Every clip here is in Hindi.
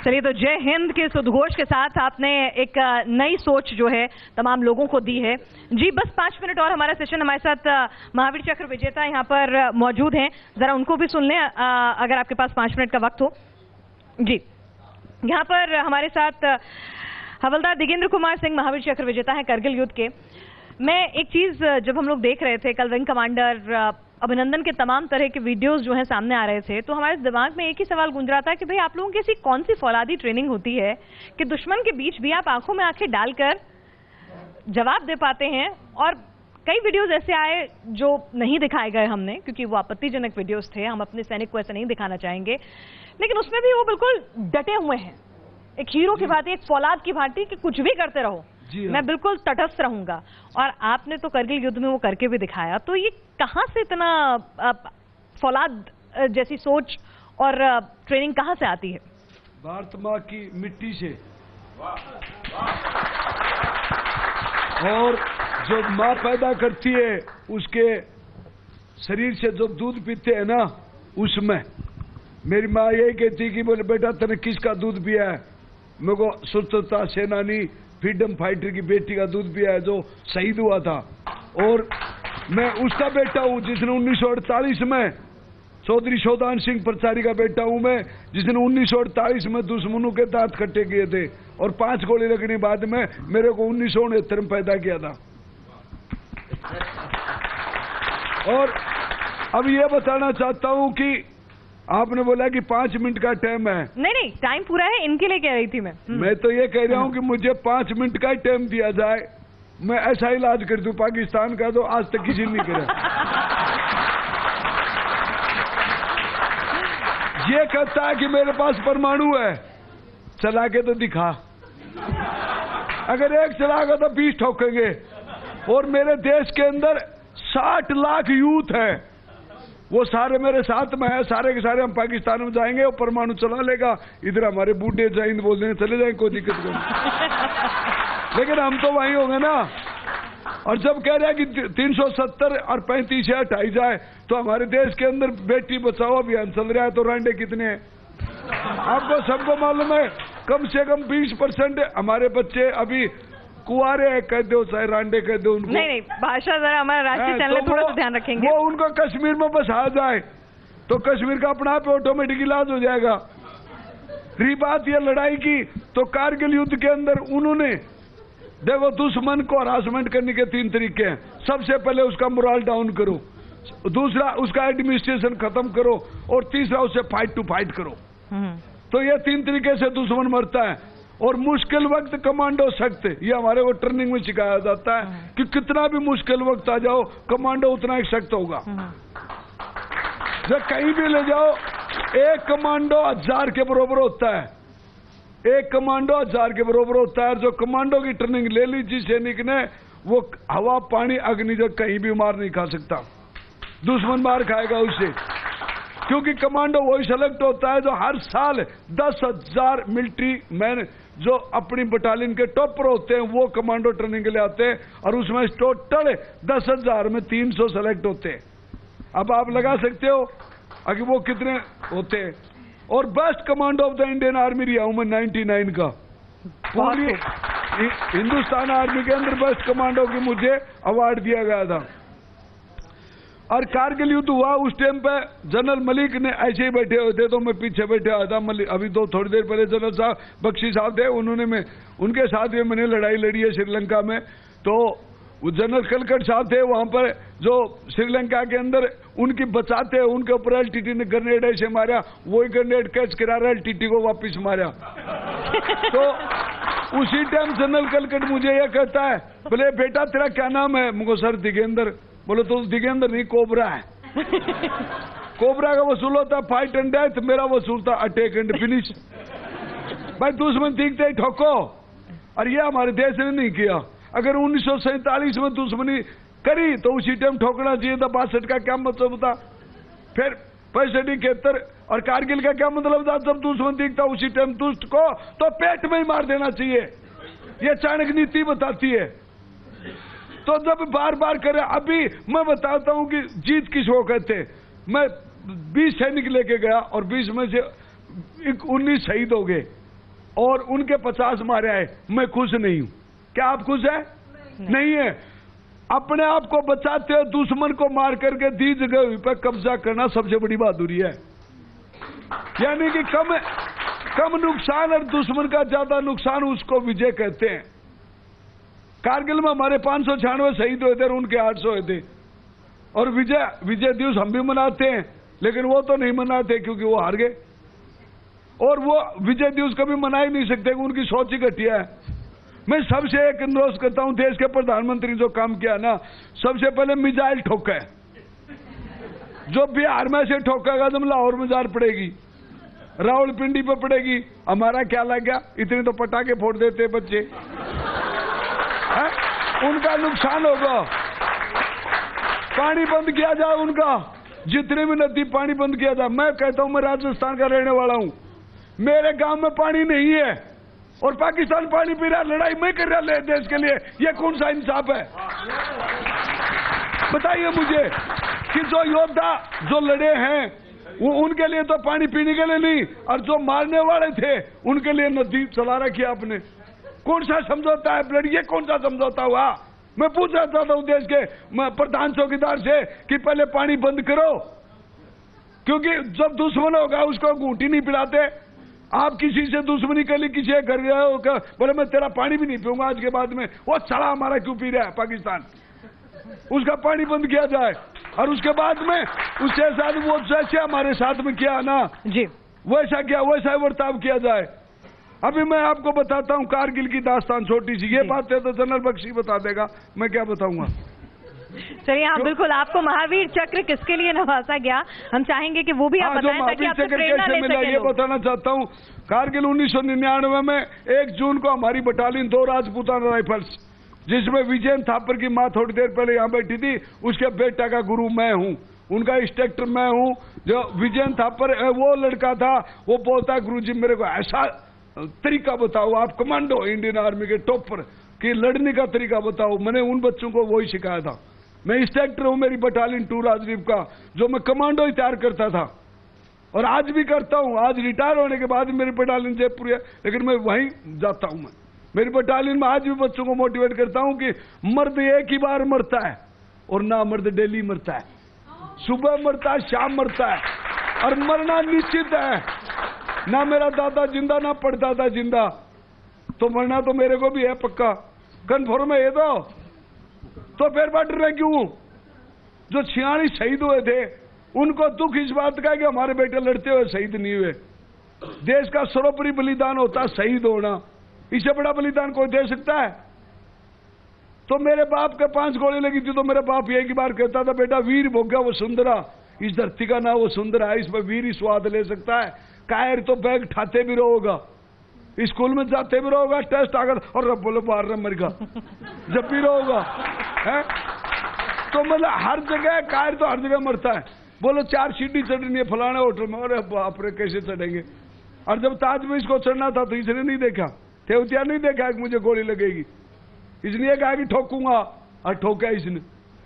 चलिए, तो जय हिंद के इस उद्घोष के साथ आपने एक नई सोच जो है तमाम लोगों को दी है। जी, बस 5 मिनट और हमारा सेशन। हमारे साथ महावीर चक्र विजेता यहाँ पर मौजूद हैं, जरा उनको भी सुन लें अगर आपके पास 5 मिनट का वक्त हो। जी, यहाँ पर हमारे साथ हवलदार दिगेंद्र कुमार सिंह महावीर चक्र विजेता हैं करगिल युद्ध के। मैं एक चीज जब हम लोग देख रहे थे, कल विंग कमांडर अभिनंदन के तमाम तरह के वीडियोस जो हैं सामने आ रहे थे, तो हमारे दिमाग में एक ही सवाल गूंज रहा था कि भाई आप लोगों की ऐसी कौन सी फौलादी ट्रेनिंग होती है कि दुश्मन के बीच भी आप आंखों में आंखें डालकर जवाब दे पाते हैं। और कई वीडियोस ऐसे आए जो नहीं दिखाए गए हमने, क्योंकि वो आपत्तिजनक वीडियोस थे, हम अपने सैनिक को ऐसे नहीं दिखाना चाहेंगे, लेकिन उसमें भी वो बिल्कुल डटे हुए हैं, एक हीरो की भांति, एक फौलाद की भांति कि कुछ भी करते रहो, मैं बिल्कुल तटस्थ रहूंगा। और आपने तो करगिल युद्ध में वो करके भी दिखाया। तो ये कहां से इतना फौलाद जैसी सोच और ट्रेनिंग कहां से आती है? भारत माँ की मिट्टी से। और जो माँ पैदा करती है उसके शरीर से जो दूध पीते हैं ना, उसमें मेरी माँ यही कहती कि बोले बेटा तूने किसका दूध पिया है? मेरे को स्वतंत्रता सेनानी फ्रीडम फाइटर की बेटी का दूध पिया है जो शहीद हुआ था। और मैं उसका बेटा हूं जिसने 1948 में चौधरी शोधान सिंह प्रचारी का बेटा हूं मैं, जिसने 1948 में दुश्मनों के दांत खट्टे किए थे और 5 गोली लगने बाद में मेरे को 1969 में पैदा किया था। और अब ये बताना चाहता हूं कि आपने बोला कि 5 मिनट का टाइम है। नहीं, टाइम पूरा है, इनके लिए कह रही थी मैं तो ये कह रहा हूं कि मुझे 5 मिनट का टाइम दिया जाए, मैं ऐसा इलाज कर दूं पाकिस्तान का जो आज तक किसी ने करा। ये कहता है कि मेरे पास परमाणु है, चला के तो दिखा। अगर एक चलागा तो 20 ठोकेंगे। और मेरे देश के अंदर 60 लाख यूथ है, वो सारे मेरे साथ में है, सारे के सारे हम पाकिस्तान में जाएंगे और परमाणु चला लेगा। इधर हमारे बूढ़े जैन बोल देंगे चले जाएंगे, कोई दिक्कत नहीं। लेकिन हम तो वहीं होंगे ना। और जब कह रहे हैं कि 370 और 35 हटाई जाए, तो हमारे देश के अंदर बेटी बचाओ अभियान चल रहा है, तो रांडे कितने हैं आपको सबको मालूम है? कम से कम 20% हमारे बच्चे अभी कुआरे है, कह दो चाहे रांडे कह दो उनको। नहीं, भाषा जरा हमारा राष्ट्रीय चैनल थोड़ा सा ध्यान रखेंगे। वो उनको कश्मीर में बसा जाए तो कश्मीर का अपना आप ऑटोमेटिक इलाज हो जाएगा। रही बात ये लड़ाई की, तो कारगिल युद्ध के अंदर उन्होंने देखो दुश्मन को हरासमेंट करने के 3 तरीके हैं। सबसे पहले उसका मोरल डाउन करो, दूसरा उसका एडमिनिस्ट्रेशन खत्म करो, और तीसरा उसे फाइट टू फाइट करो। तो ये 3 तरीके से दुश्मन मरता है। और मुश्किल वक्त कमांडो सख्त, ये हमारे को ट्रेनिंग में सिखाया जाता है कि कितना भी मुश्किल वक्त आ जाओ, कमांडो उतना ही सख्त होगा। जब कहीं भी ले जाओ, एक कमांडो 1000 के बराबर होता है, एक कमांडो 1000 के बराबर होता है। जो कमांडो की ट्रेनिंग ले ली जिस सैनिक ने, वो हवा पानी अग्नि जब कहीं भी मार नहीं खा सकता, दुश्मन मार खाएगा उससे। क्योंकि कमांडो वही सेलेक्ट होता है जो हर साल 10,000 मिलिट्री मैन जो अपनी बटालियन के टॉप पर होते हैं, वो कमांडो ट्रेनिंग के लिए आते हैं। और उसमें टोटल 10,000 में 300 सेलेक्ट होते हैं। अब आप लगा सकते हो कि वो कितने होते हैं। और best commando of the Indian army रहा हूं मैं 99 का। पूरी हिंदुस्तान आर्मी के अंदर बेस्ट कमांडो की मुझे अवार्ड दिया गया था। और कारगिल युद्ध हुआ उस टाइम पे जनरल मलिक ने ऐसे ही बैठे हुए थे, तो मैं पीछे बैठे हुआ था। अभी तो थोड़ी देर पहले जनरल साहब बख्शी साहब थे, उन्होंने उनके साथ भी मैंने लड़ाई लड़ी है श्रीलंका में। तो वो जनरल कलकट साहब थे वहां पर, जो श्रीलंका के अंदर उनकी बचाते हैं, उनके ऊपर एलटीटी ने ग्रेनेड ऐसे मारा, वही ग्रेनेड कैच करा रहा, एलटीटी को वापिस मारा। तो उसी टाइम जनरल कलकट मुझे यह कहता है, बोले बेटा तेरा क्या नाम है? मुझको सर दिगेंद्र। बोले तो दिगेंद्र नहीं, कोबरा है। कोबरा का वसूल होता फाइट एंड डेथ, मेरा वसूल था अटैक एंड फिनिश। भाई दुश्मन दिखते ही ठोको। और ये हमारे देश ने नहीं किया। अगर 1947 में दुश्मनी करी तो उसी टाइम ठोकना चाहिए था। 62 का क्या मतलब था? फिर 65, 71 और कारगिल का क्या मतलब था? जब दुश्मन दिखता उसी टाइम दुष्ट को तो पेट में ही मार देना चाहिए। ये चाणक्य नीति बताती है। तो जब बार बार करे, अभी मैं बताता हूं कि जीत किसको कहते। मैं 20 सैनिक लेके गया और 20 में से 19 शहीद हो गए। और उनके 50 मारे आए, मैं खुश नहीं हूं। क्या आप खुश हैं? नहीं है। अपने आप को बचाते हो दुश्मन को मार करके दी जगह पर कब्जा करना सबसे बड़ी बहादुरी है। यानी कि कम नुकसान और दुश्मन का ज्यादा नुकसान, उसको विजय कहते हैं। कारगिल में हमारे 596 शहीद हुए थे और उनके 800 हुए थे। और विजय दिवस हम भी मनाते हैं, लेकिन वो तो नहीं मनाते क्योंकि वो हार गए। और वो विजय दिवस कभी मना ही नहीं सकते, उनकी सोच ही घटिया है। मैं सबसे एक अनुरोध करता हूं, देश के प्रधानमंत्री जो काम किया ना, सबसे पहले मिसाइल ठोका है। जो बिहार में से ठोकेगा तो लाहौर में जार पड़ेगी, रावलपिंडी पे पड़ेगी। हमारा क्या लग गया, इतने तो पटाखे फोड़ देते बच्चे है? उनका नुकसान होगा। पानी बंद किया जाए उनका, जितने भी नदी पानी बंद किया जाए। मैं कहता हूं, मैं राजस्थान का रहने वाला हूं, मेरे गांव में पानी नहीं है और पाकिस्तान पानी पी रहा, लड़ाई मैं कर रहा है देश के लिए। ये कौन सा इंसाफ है? बताइए मुझे कि जो योद्धा जो लड़े हैं वो उनके लिए तो पानी पीने के लिए नहीं, और जो मारने वाले थे उनके लिए नदी चला रखी आपने। कौन सा समझौता है ब्लड? ये कौन सा समझौता हुआ? मैं पूछना चाहता हूं देश के प्रधान चौकीदार से कि पहले पानी बंद करो, क्योंकि जब दुश्मन होगा उसको घूंटी नहीं पिलाते। आप किसी से दुश्मनी कर ली, किसी घर गए हो, बोले मैं तेरा पानी भी नहीं पीऊंगा आज के बाद में, वो साला हमारा क्यों पी रहा है पाकिस्तान? उसका पानी बंद किया जाए और उसके बाद में उसके साथ वो जैसे हमारे साथ में किया ना जी, वैसा बर्ताव किया जाए। अभी मैं आपको बताता हूं कारगिल की दास्तान, छोटी सी। ये बातें तो जनरल बख्शी बता देगा, मैं क्या बताऊंगा। चलिए, हाँ बिल्कुल। आपको महावीर चक्र किसके लिए नवाजा गया, हम चाहेंगे कि वो भी आप बताएं ताकि आपसे प्रेरणा ले सकें। ये बताना चाहता हूँ, कारगिल 1999 में 1 जून को हमारी बटालियन 2 राजपूताना राइफल्स, जिसमें विजयन थापर की मां थोड़ी देर पहले यहाँ बैठी थी, उसके बेटा का गुरु मैं हूँ, उनका इंस्ट्रक्टर मैं हूँ। जो विजयन थापर वो लड़का था, वो बोलता गुरु जी मेरे को ऐसा तरीका बताओ, आप कमांडो इंडियन आर्मी के टॉप पर कि लड़ने का तरीका बताओ। मैंने उन बच्चों को वही सिखाया था। मैं इंस्ट्रक्टर हूं मेरी बटालियन 2 राजदीप का, जो मैं कमांडो ही तैयार करता था और आज भी करता हूं। आज रिटायर होने के बाद मेरी बटालियन जयपुर है, लेकिन मैं वहीं जाता हूं। मैं मेरी बटालियन में आज भी बच्चों को मोटिवेट करता हूं कि मर्द एक ही बार मरता है और ना मर्द डेली मरता है। सुबह मरता है, शाम मरता है, और मरना निश्चित है। ना मेरा दादा जिंदा, ना पड़दादा जिंदा, तो मरना तो मेरे को भी है पक्का, कन्फर्म है ये तो फिर बात रहे क्यों? जो 46 शहीद हुए थे उनको दुख इस बात का है कि हमारे बेटे लड़ते हुए शहीद नहीं हुए। देश का सर्वोपरि बलिदान होता है शहीद होना, इससे बड़ा बलिदान कोई दे सकता है? तो मेरे बाप के 5 गोली लगी थी तो मेरे बाप एक ही बार कहता था, बेटा वीर भोग्या वो सुंदरा, इस धरती का ना वो सुंदरा है, इसमें वीर ही स्वाद ले सकता है। कायर तो बैग ठाते भी रहोगा, स्कूल में जाते भी रहोगा, टेस्ट आकर और रब बोलो बाहर मर गा जब भी रहोगा है। तो मतलब हर जगह कायर तो हर जगह मरता है। बोलो 4 सीढ़ी चढ़नी है फलाने होटल में, अरे बाप रे कैसे चढ़ेंगे। और जब ताज में इसको चढ़ना था तो इसने नहीं देखा, तेवतिया नहीं देखा कि मुझे गोली लगेगी, इसलिए कहा कि ठोकूंगा, और ठोका इसने।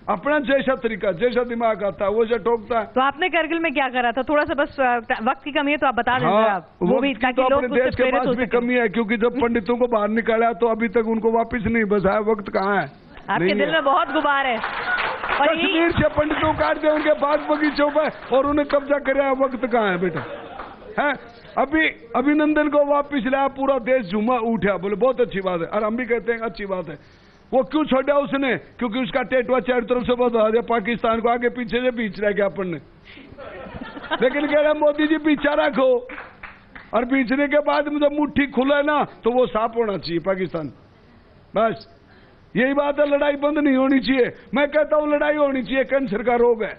अपना जैसा तरीका, जैसा दिमाग आता है वो से ठोकता है। तो आपने करगिल में क्या करा था? थोड़ा सा बस वक्त की कमी है तो आप बता दें। हाँ, वो भी ताकि लोग अपने देश के पास भी कमी है, क्योंकि जब पंडितों को बाहर निकाला तो अभी तक उनको वापस नहीं बसाया। वक्त कहाँ है? आपके दिल में बहुत गुबार है। और कश्मीर से पंडितों काट दिया उनके बाग बगीचों पर और उन्हें कब्जा कराया, वक्त कहाँ है बेटा? है अभी अभिनंदन को वापिस लाया, पूरा देश झूमा उठा, बोले बहुत अच्छी बात है। और हम भी कहते हैं अच्छी बात है। वो क्यों छोड़ा उसने? क्योंकि उसका टेटवा चारों तरफ से बता दिया, पाकिस्तान को आगे पीछे से बीच रह गया अपन ने। लेकिन कह रहे मोदी जी पीछा रखो, और बीचने के बाद जब मुट्ठी खुले ना तो वो साफ होना चाहिए पाकिस्तान। बस यही बात है, लड़ाई बंद नहीं होनी चाहिए। मैं कहता हूं लड़ाई होनी चाहिए, कैंसर का रोग है।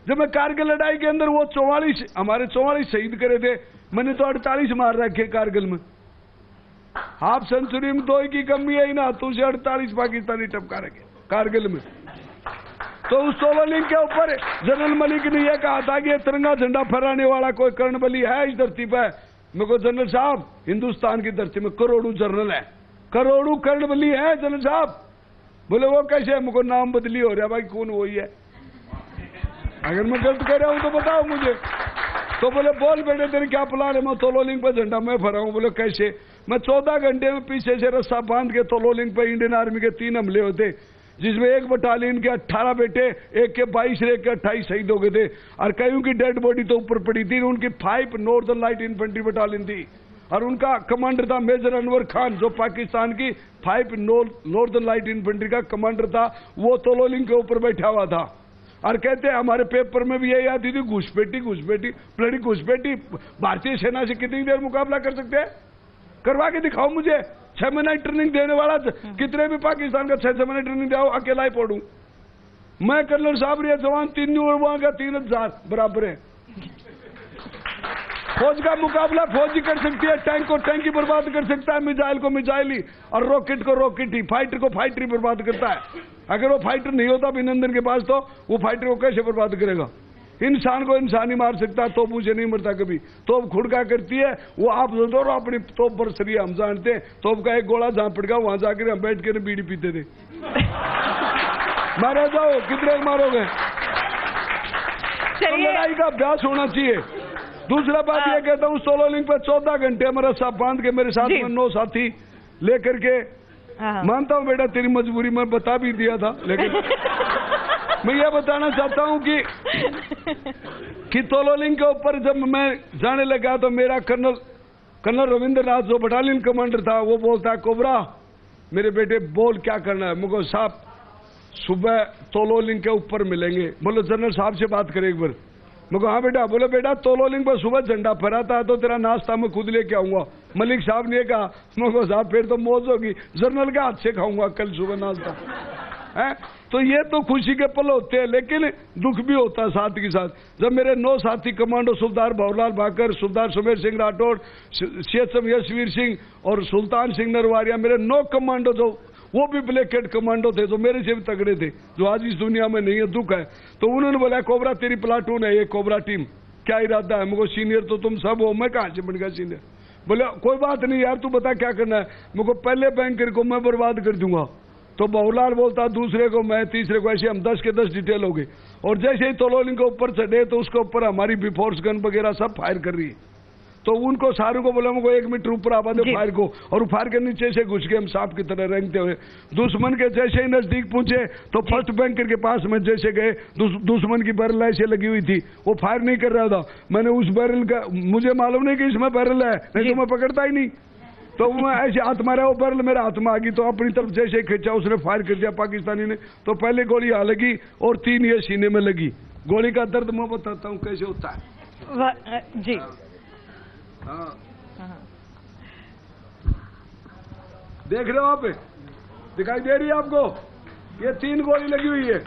जब मैं कारगिल लड़ाई के अंदर वो 44 हमारे 44 शहीद करे थे, मैंने तो 48 मार रखे कारगिल में। हाफ सेंचुरी में 2 की कमी है ही ना, तो उसे 48 पाकिस्तानी टपका रखे कारगिल में। तो उस सोवलिंग के ऊपर जनरल मलिक ने यह कहा था कि ये तिरंगा झंडा फहराने वाला कोई कर्णबली है इस धरती पर। मैं को जनरल साहब, हिंदुस्तान की धरती में करोड़ों जनरल है, करोड़ों कर्णबली है जनरल साहब। बोले वो कैसे है? मुझको नाम बदली हो रहा भाई, कौन वही है? अगर मैं गलत कह रहा हूं तो बताओ मुझे। तो बोले बोल बेटे तेरे क्या प्लान है? मैं तोलोलिंग पे झंडा मैं फहराऊं। बोले कैसे? मैं 14 घंटे में पीछे से रस्सा बांध के तोलोलिंग पे इंडियन आर्मी के 3 हमले होते, जिसमें एक बटालियन के 18 बेटे, एक के 22 एक के 28 शहीद हो गए थे, और कईयों की डेड बॉडी तो ऊपर पड़ी थी। उनकी 5 नॉर्दर्न लाइट इन्फेंट्री बटालियन थी, और उनका कमांडर था मेजर अनवर खान, जो पाकिस्तान की 5 नॉर्दर्न लाइट इन्फेंट्री का कमांडर था। वो तोलोलिंग के ऊपर बैठा हुआ था, और कहते हैं हमारे पेपर में भी यही आती थी, घुसपैठी ब्लडी घुसपैठी। भारतीय सेना से कितनी देर मुकाबला कर सकते हैं? करवा के दिखाओ मुझे। 6 महीने ट्रेनिंग देने वाला कितने भी पाकिस्तान का 6 महीने ट्रेनिंग दिखाओ, अकेला ही पढ़ू मैं। कर्नल साहब ये जवान 3 और वहां का 3000 बराबर है। फौज का मुकाबला फौज ही कर सकती है, टैंक को टैंक ही बर्बाद कर सकता है, मिसाइल को मिसाइल ही, और रॉकेट को रॉकेट ही, फाइटर को फाइटर ही बर्बाद करता है। अगर वो फाइटर नहीं होता अभिनंदन के पास, तो वो फाइटर को कैसे बर्बाद करेगा? इंसान को इंसान ही मार सकता, तोप मुझे नहीं मरता कभी। तोप खुड़का करती है, वो आप दो अपनी तोप बरसरी है, हम जानते हैं। तोप का एक गोला जहां पड़ गया वहां जाकर हम बैठ के बीड़ी पीते थे। मारे जाओ, कितने मारोगे? तो लड़ाई का अभ्यास होना चाहिए। दूसरा बात यह कहता हूँ, सोलोलिंग पे 14 घंटे मेरा साथ बांध के मेरे साथ में 9 साथी लेकर के, मानता हूँ बेटा तेरी मजबूरी मैं बता भी दिया था, लेकिन मैं ये बताना चाहता हूँ कि तोलोलिंग के ऊपर जब मैं जाने लगा तो मेरा कर्नल रविंद्रनाथ जो बटालियन कमांडर था, वो बोलता है कोबरा मेरे बेटे बोल क्या करना है? मुझे साहब सुबह तोलोलिंग के ऊपर मिलेंगे। बोलो जनरल साहब से बात करें एक बार। मुझे हाँ बेटा। बोले बेटा तोलोलिंग पर सुबह झंडा फहराता है तो तेरा नाश्ता मैं खुद लेके आऊंगा। मलिक साहब ने कहा, मुझे साहब फिर तो मौज होगी, जनरल के हाथ से खाऊंगा कल सुबह नाश्ता है। तो ये तो खुशी के पल होते हैं, लेकिन दुख भी होता है साथ के साथ। जब मेरे 9 साथी कमांडो सुबेदार भवरलाल भाकर, सुबेदार सुमेर सिंह राठौड़, सीएचएम यशवीर सिंह और सुल्तान सिंह नरवारिया, मेरे 9 कमांडो जो वो भी ब्लैक हेड कमांडो थे, जो मेरे से भी तगड़े थे, जो आज इस दुनिया में नहीं है, दुख है। तो उन्होंने बोला कोबरा तेरी प्लाटून है, ये कोबरा टीम, क्या इरादा है? मुझे सीनियर तो तुम सब हो, मैं कहां से बन गया सीनियर? बोले कोई बात नहीं यार, तू बता क्या करना है? मुझे पहले बैंकर को मैं बर्बाद कर दूंगा। तो बहुलाल बोलता दूसरे को मैं, तीसरे को, ऐसे हम 10 के 10 डिटेल हो गए। और जैसे ही तोलोलिंग के ऊपर चढ़े तो उसके ऊपर हमारी बिफोर्स गन वगैरह सब फायर कर रही है। तो उनको सारों को बोला मुझे 1 मीटर ऊपर आवा दे फायर को, और फायर के नीचे से घुस के हम सांप की तरह रेंगते हुए दुश्मन के जैसे ही नजदीक पहुंचे तो फर्स्ट बैंकर के पास में जैसे गए, दुश्मन की बैरल ऐसे लगी हुई थी, वो फायर नहीं कर रहा था। मैंने उस बैरल का, मुझे मालूम नहीं कि इसमें बैरल है, नहीं तो मैं पकड़ता ही नहीं। तो मैं ऐसे हाथ मारा, वो बैरल मेरे हाथ में आ गई, तो अपनी तरफ जैसे खींचा उसने फायर कर दिया पाकिस्तानी ने। तो पहले गोली यहाँ लगी और 3 ये सीने में लगी। गोली का दर्द मैं बताता हूँ कैसे होता है जी। हाँ। देख रहे हो आप, दिखाई दे रही है आपको? ये 3 गोली लगी हुई है।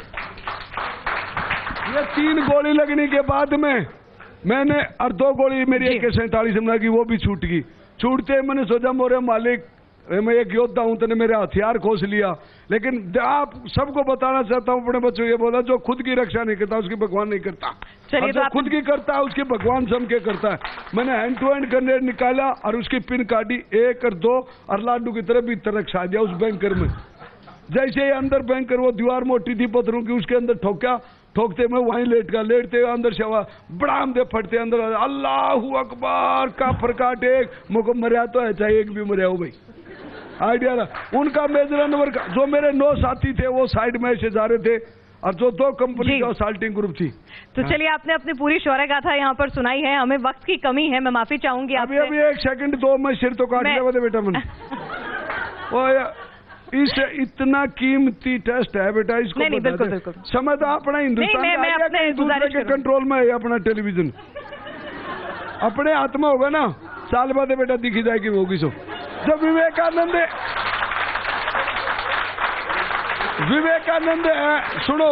ये 3 गोली लगने के बाद में मैंने, और 2 गोली मेरी AK-47 में लगी, वो भी छूट गई। छूटते मैंने सोचा मोरे मालिक मैं एक योद्धा हूं, तूने मेरे हथियार खोस लिया। लेकिन आप सबको बताना चाहता हूं, अपने बच्चों ये बोला, जो खुद की रक्षा नहीं करता उसकी भगवान नहीं करता, और जो खुद की करता है उसकी भगवान जम के करता है। मैंने हैंड टू हैंड ग्रेनेड निकाला और उसकी पिन काटी 1 और 2 और लाडू की तरह भीतर रखा दिया उस बैंकर में। जैसे ही अंदर बैंकर, वो दीवार मोटी थी पत्थरों की, उसके अंदर ठोका, ठोकते मैं वहीं लेट गया। लेटते अंदर से हवा बड़ाम दे फटते अंदर, अल्लाहू अकबर का फरकाट एक मुझको मरिया तो है, चाहे एक भी मरिया हो भाई। आइडिया उनका मेजर अनवर का, जो मेरे 9 साथी थे वो साइड में ऐसे जा रहे थे, और जो 2 कंपनी का असाल्टिंग ग्रुप थी। तो चलिए आपने अपनी पूरी शौर्य गाथा यहाँ पर सुनाई है, हमें वक्त की कमी है, मैं माफी चाहूंगी आपसे। अभी 1 सेकंड 2 मैं सिर तो काट लिया बेटा मैंने। इस इतना कीमती टेस्ट है बेटा, इसको नहीं, बिल्कुल बिल्कुल समझ अपना हिंदुस्तान दूसरे के कंट्रोल में है अपना टेलीविजन, अपने हाथ में होगा ना, साल बाद बेटा दिखी जाएगी होगी। सो जब विवेकानंद है, सुनो,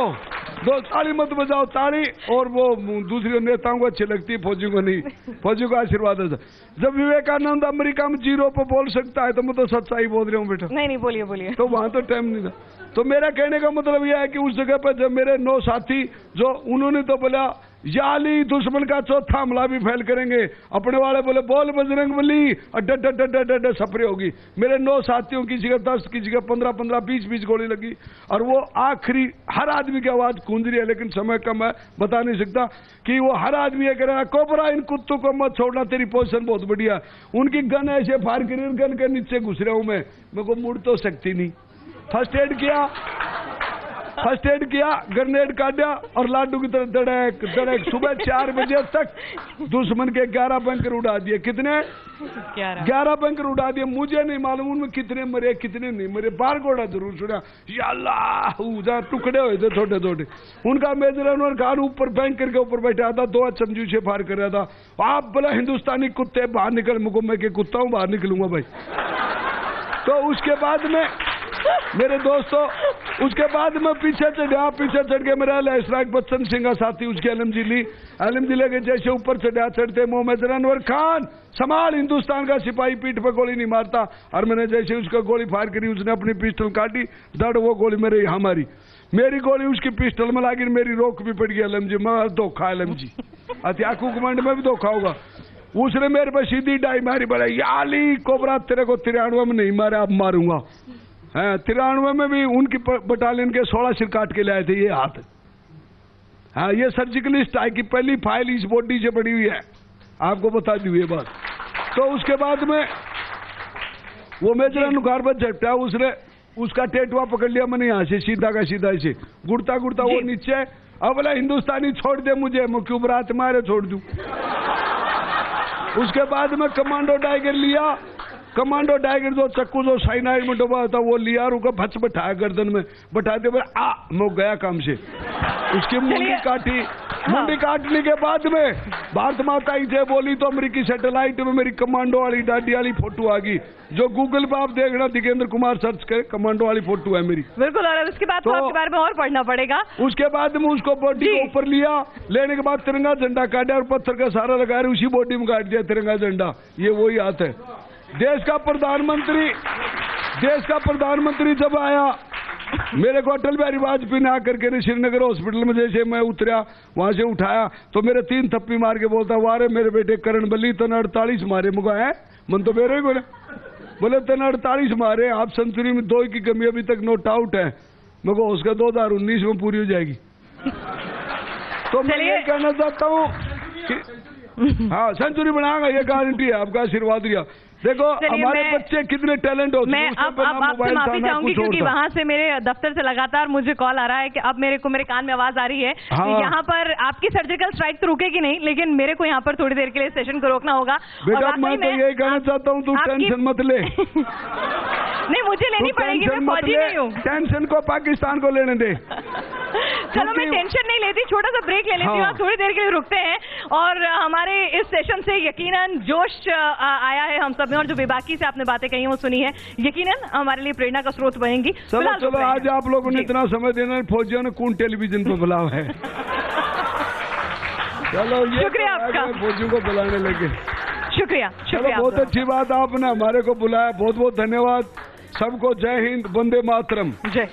2 ताली मत बजाओ, ताली, और वो दूसरे नेताओं को अच्छी लगती है, फौजी को नहीं, फौजी को आशीर्वाद है। जब विवेकानंद अमेरिका में 0 पे बोल सकता है तो मैं तो सच्चाई बोल रहा हूँ बेटा। नहीं बोलिए बोलिए। तो वहां तो टाइम नहीं था। तो मेरा कहने का मतलब यह है कि उस जगह पर जब मेरे 9 साथी, जो उन्होंने तो बोला याली दुश्मन का चौथा हमला भी फैल करेंगे। अपने वाले बोले बोल बजरंगबली, अड्डा सपरे होगी। मेरे 9 साथियों किसी का 10, किसी का 15-15, 20-20 गोली लगी। और वो आखिरी हर आदमी की आवाज गूंज रही है, लेकिन समय कम है, बता नहीं सकता कि वो हर आदमी ये कह रहा है कोबरा इन कुत्तों को मत छोड़ना, तेरी पोजीशन बहुत बढ़िया। उनकी गन ऐसे फायर करी, गन के नीचे घुस रहा हूं मैं, मेरे को मुड़ तो सकती नहीं। फर्स्ट एड किया, ग्रेनेड काटा और लाडू की तरह धड़क। सुबह 4 बजे तक दुश्मन के 11 बंकर उड़ा दिए। कितने? 11 बंकर उड़ा दिए। मुझे नहीं मालूम उनमें कितने मरे कितने नहीं मरे। 12 गोड़ा जरूर सुना। या अल्लाह, टुकड़े हुए थे छोटे छोटे। उनका मेजर अनवर खान ऊपर बैंकर के ऊपर बैठा था, 2 चमचू से फायर कर रहा था। आप बोला हिंदुस्तानी कुत्ते बाहर निकल, मुझको मैं के कुत्ता हूं, बाहर निकलूंगा भाई। तो उसके बाद में मेरे दोस्तों, उसके बाद में पीछे चढ़ के मेरा लहसराग बच्चन सिंह का साथी उसकी एलएमजी लेके जैसे ऊपर चढ़ते मोहम्मद अनवर खान संभाल, हिंदुस्तान का सिपाही पीठ पे गोली नहीं मारता। और मैंने जैसे उसको गोली फायर करी, उसने अपनी पिस्टल काटी, दड़ वो गोली मेरे यहाँ मारी। मेरी गोली उसकी पिस्टल में लगी, मेरी रोक भी पड़ गई एलएमजी में। धोखा एलएमजी, हथियाकू कमांड में भी धोखा होगा। उसने मेरे पे सीधी डाई मारी, बोला याली कोबरा तेरे को 93 में नहीं मारा, अब मारूंगा। 93 में भी उनकी बटालियन के 16 सिर काट के लाए थे ये हाथ। हाँ, ये सर्जिकल स्ट्राइक की पहली फाइल इस बॉडी से पड़ी हुई है, आपको बता दी हुई है बात। तो उसके बाद में वो मेजर अनुकार पर झपटा, उसने उसका टेटुआ पकड़ लिया मैंने, यहाँ से सीधा का सीधा ऐसे गुड़ता वो नीचे। अब बोला हिंदुस्तानी छोड़ दे मुझे, मैं क्यों बरात मारे छोड़ दूं। उसके बाद में कमांडो टाइगर लिया, कमांडो टाइगर जो चक्कू जो साइनाइड में डुबा था वो लिया, रुका भच बैठाया गर्दन में, बैठाते हुए मैं गया काम से। उसकी मुंडी काटी, मुंडी काटने के बाद में भारत माता ही से बोली तो अमेरिकी सैटेलाइट में मेरी कमांडो वाली डाडी वाली फोटो आ गई, जो गूगल पे आप देखना, दिगेंद्र कुमार सर्च करे, कमांडो वाली फोटो है मेरी। बिल्कुल। और उसके बाद तो आपके बारे में और पढ़ना पड़ेगा। उसके बाद में उसको बॉडी के ऊपर लिया, लेने के बाद तिरंगा झंडा काटा और पत्थर का सारा लगा, उसी बॉडी में काट दिया तिरंगा झंडा। ये वही हाथ है। देश का प्रधानमंत्री जब आया, मेरे को अटल बिहारी वाजपेयी ने आकर के श्रीनगर हॉस्पिटल में जैसे मैं उतरा, वहां से उठाया तो मेरे 3 थप्पी मार के बोलता, वारे मेरे बेटे करण बल्ली तने 48 मारे। मुझे है मन तो मेरे को बोले तने 48 मारे, हाफ सेंचुरी में 2 की कमी अभी तक नोट आउट है। मेरे को उसका 2019 में पूरी हो जाएगी। तो मैं ये कहना चाहता हूँ कि हाँ, सेंचुरी बनाएगा, ये गारंटी है, आपका आशीर्वाद दिया। देखो हमारे बच्चे कितने टैलेंट होते हैं। मैं अब आपसे माफी चाहूंगी क्योंकि वहां से मेरे दफ्तर से लगातार मुझे कॉल आ रहा है कि अब मेरे कान में आवाज आ रही है। हाँ। यहाँ पर आपकी सर्जिकल स्ट्राइक तो रुकेगी नहीं, लेकिन मेरे को यहाँ पर थोड़ी देर के लिए सेशन को रोकना होगा। बेटा मैं तो यही कहना चाहता हूँ, तू टेंशन मत ले। नहीं, मुझे लेनी पड़ेगी, मैं फौजी नहीं हूँ। टेंशन को पाकिस्तान को लेने दे। चलो मैं टेंशन नहीं लेती, छोटा सा ब्रेक ले लेती हूँ। थोड़ी देर के लिए रुकते हैं और हमारे इस सेशन से यकीनन जोश आया है हम सब में, और जो बेबाकी से आपने बातें कही वो सुनी है, यकीनन हमारे लिए प्रेरणा का स्रोत बनेंगी। चलो आज आप लोगों ने इतना समय देना, फौजियों ने कौन टेलीविजन पे बुलाव है। चलो शुक्रिया आपका, फौजियों को बुलाने लगे। शुक्रिया। बहुत अच्छी बात आपने हमारे को बुलाया, बहुत बहुत धन्यवाद सबको। जय हिंद, वंदे मातरम। जय